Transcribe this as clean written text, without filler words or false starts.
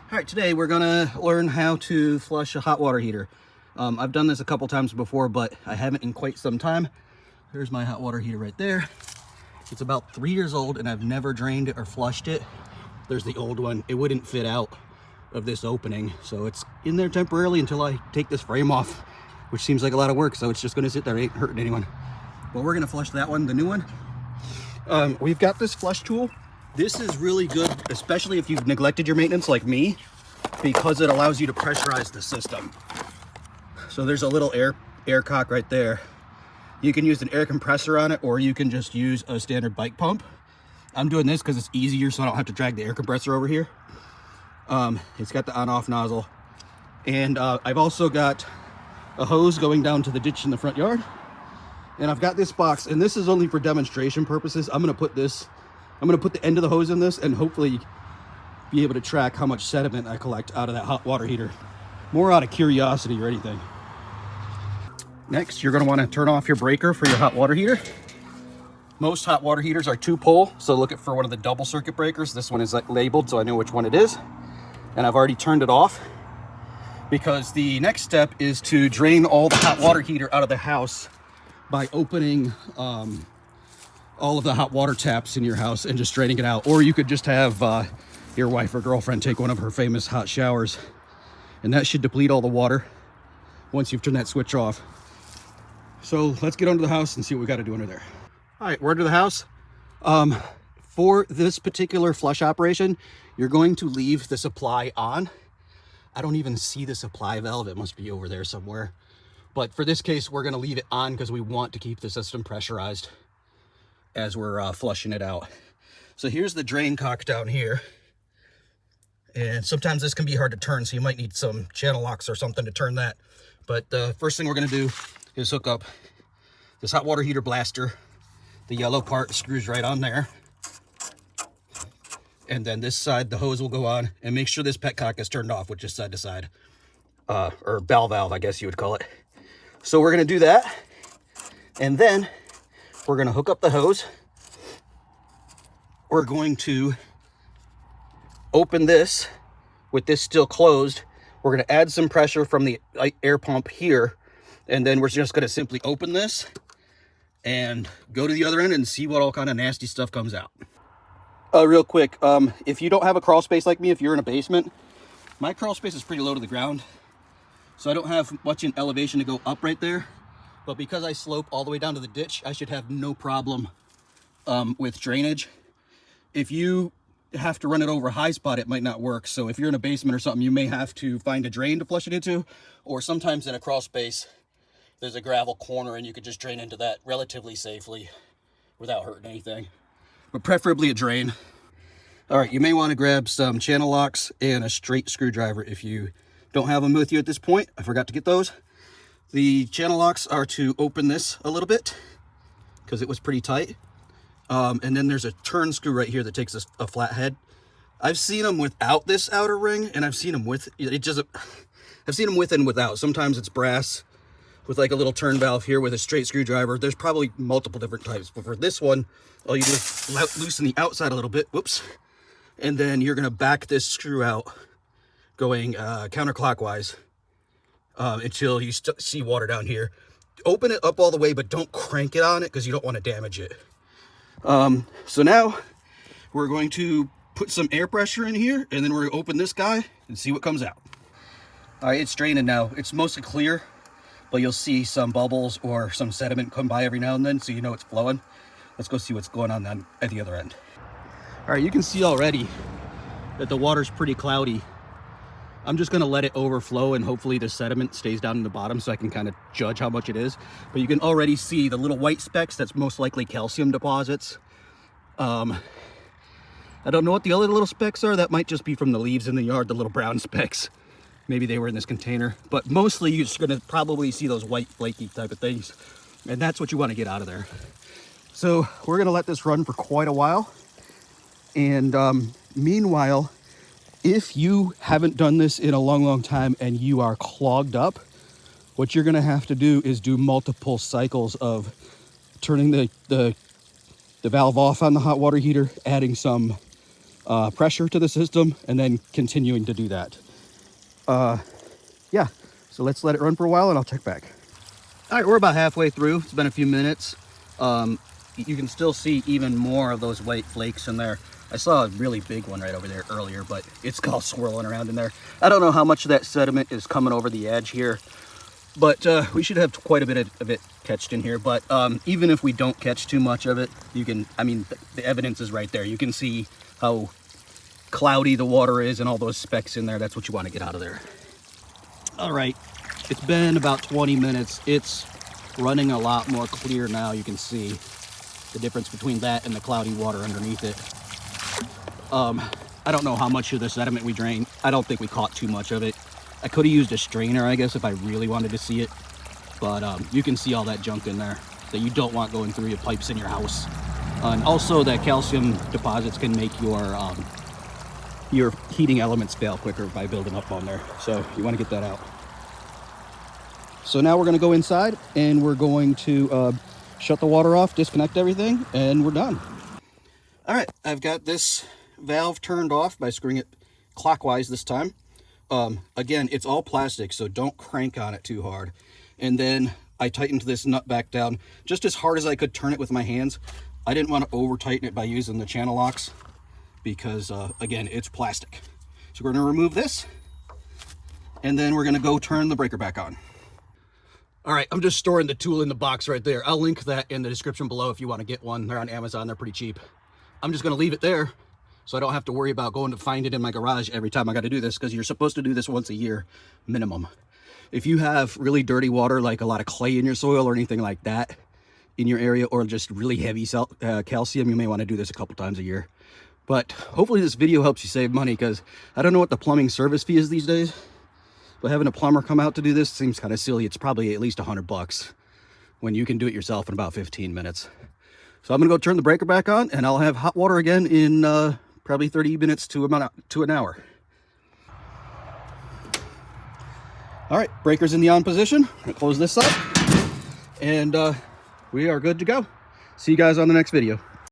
All right, today we're gonna learn how to flush a hot water heater. I've done this a couple times before, but I haven't in quite some time. There's my hot water heater right there. It's about 3 years old and I've never drained it or flushed it. There's the old one. It wouldn't fit out of this opening, so it's in there temporarily until I take this frame off, which seems like a lot of work, so it's just gonna sit there, ain't hurting anyone. But we're gonna flush that one, the new one. We've got this flush tool. This is really good, especially if you've neglected your maintenance like me, because it allows you to pressurize the system. So there's a little air cock right there. You can use an air compressor on it, or you can just use a standard bike pump. I'm doing this because it's easier, so I don't have to drag the air compressor over here. It's got the on-off nozzle. And I've also got a hose going down to the ditch in the front yard. And I've got this box, and this is only for demonstration purposes. I'm gonna put the end of the hose in this and hopefully be able to track how much sediment I collect out of that hot water heater. More out of curiosity or anything. Next, you're gonna wanna turn off your breaker for your hot water heater. Most hot water heaters are 2-pole, so look for one of the double circuit breakers. This one is labeled, so I know which one it is. And I've already turned it off because the next step is to drain all the hot water heater out of the house by opening all of the hot water taps in your house and just draining it out. Or you could just have your wife or girlfriend take one of her famous hot showers, and that should deplete all the water once you've turned that switch off. So let's get under the house and see what we got to do under there. All right, we're under the house. For this particular flush operation, you're going to leave the supply on. I don't even see the supply valve. It must be over there somewhere. But for this case, we're going to leave it on because we want to keep the system pressurized as we're flushing it out. So here's the drain cock down here. And sometimes this can be hard to turn, so you might need some channel locks or something to turn that. But the first thing we're going to do is hook up this hot water heater blaster. The yellow part screws right on there. And then this side, the hose will go on, and make sure this petcock is turned off, which is side to side. Or bell valve, I guess you would call it. So we're going to do that, and then we're going to hook up the hose. We're going to open this with this still closed. We're going to add some pressure from the air pump here, and then we're just going to simply open this and go to the other end and see what all kind of nasty stuff comes out. Real quick, if you don't have a crawl space like me, if you're in a basement, my crawl space is pretty low to the ground. So I don't have much in elevation to go up right there, but because I slope all the way down to the ditch, I should have no problem with drainage. If you have to run it over a high spot, it might not work. So if you're in a basement or something, you may have to find a drain to flush it into, or sometimes in a crawl space, there's a gravel corner and you could just drain into that relatively safely without hurting anything, but preferably a drain. All right, you may want to grab some channel locks and a straight screwdriver if you don't have them with you at this point. I forgot to get those. The channel locks are to open this a little bit because it was pretty tight. And then there's a turn screw right here that takes a flat head. I've seen them without this outer ring, and I've seen them with it. I've seen them with and without. Sometimes it's brass with like a little turn valve here with a straight screwdriver. There's probably multiple different types, but for this one, all you do is loosen the outside a little bit. Whoops. And then you're gonna back this screw out going counterclockwise until you see water down here. Open it up all the way, but don't crank it on it because you don't want to damage it. So now we're going to put some air pressure in here, and then we're gonna open this guy and see what comes out. All right, it's draining now. It's mostly clear, but you'll see some bubbles or some sediment come by every now and then, so you know it's flowing. Let's go see what's going on then at the other end. All right, you can see already that the water's pretty cloudy. I'm just gonna let it overflow, and hopefully the sediment stays down in the bottom so I can kind of judge how much it is. But you can already see the little white specks. That's most likely calcium deposits. I don't know what the other little specks are. That might just be from the leaves in the yard, the little brown specks. Maybe they were in this container, but mostly you're just gonna probably see those white flaky type of things. And that's what you wanna get out of there. So we're gonna let this run for quite a while. And meanwhile, if you haven't done this in a long time and you are clogged up, what you're gonna have to do is do multiple cycles of turning the valve off on the hot water heater, adding some pressure to the system and then continuing to do that. Yeah, so let's let it run for a while and I'll check back. All right, we're about halfway through. It's been a few minutes. You can still see even more of those white flakes in there. I saw a really big one right over there earlier, but it's all swirling around in there. I don't know how much of that sediment is coming over the edge here, but we should have quite a bit of it catched in here. But even if we don't catch too much of it, you can, I mean, the evidence is right there. You can see how cloudy the water is and all those specks in there. That's what you want to get out of there. All right, it's been about 20 minutes. It's running a lot more clear now. You can see the difference between that and the cloudy water underneath it. I don't know how much of the sediment we drained. I don't think we caught too much of it. I could have used a strainer, I guess, if I really wanted to see it. But you can see all that junk in there that you don't want going through your pipes in your house. And also that calcium deposits can make your heating elements fail quicker by building up on there. So you want to get that out. So now we're going to go inside and we're going to shut the water off, disconnect everything, and we're done. All right, I've got this valve turned off by screwing it clockwise this time. Again, it's all plastic, so don't crank on it too hard. And then I tightened this nut back down just as hard as I could turn it with my hands. I didn't want to over tighten it by using the channel locks because again, it's plastic. So we're going to remove this and then we're going to go turn the breaker back on. All right, I'm just storing the tool in the box right there. I'll link that in the description below if you want to get one. They're on Amazon, they're pretty cheap. I'm just going to leave it there so I don't have to worry about going to find it in my garage every time I got to do this, because you're supposed to do this once a year minimum. If you have really dirty water, like a lot of clay in your soil or anything like that in your area, or just really heavy calcium, you may want to do this a couple times a year. But hopefully this video helps you save money, because I don't know what the plumbing service fee is these days, but having a plumber come out to do this seems kind of silly. It's probably at least $100 when you can do it yourself in about 15 minutes. So I'm gonna go turn the breaker back on and I'll have hot water again in probably 30 minutes to an hour. All right, breaker's in the on position. I'm gonna close this up and we are good to go. See you guys on the next video.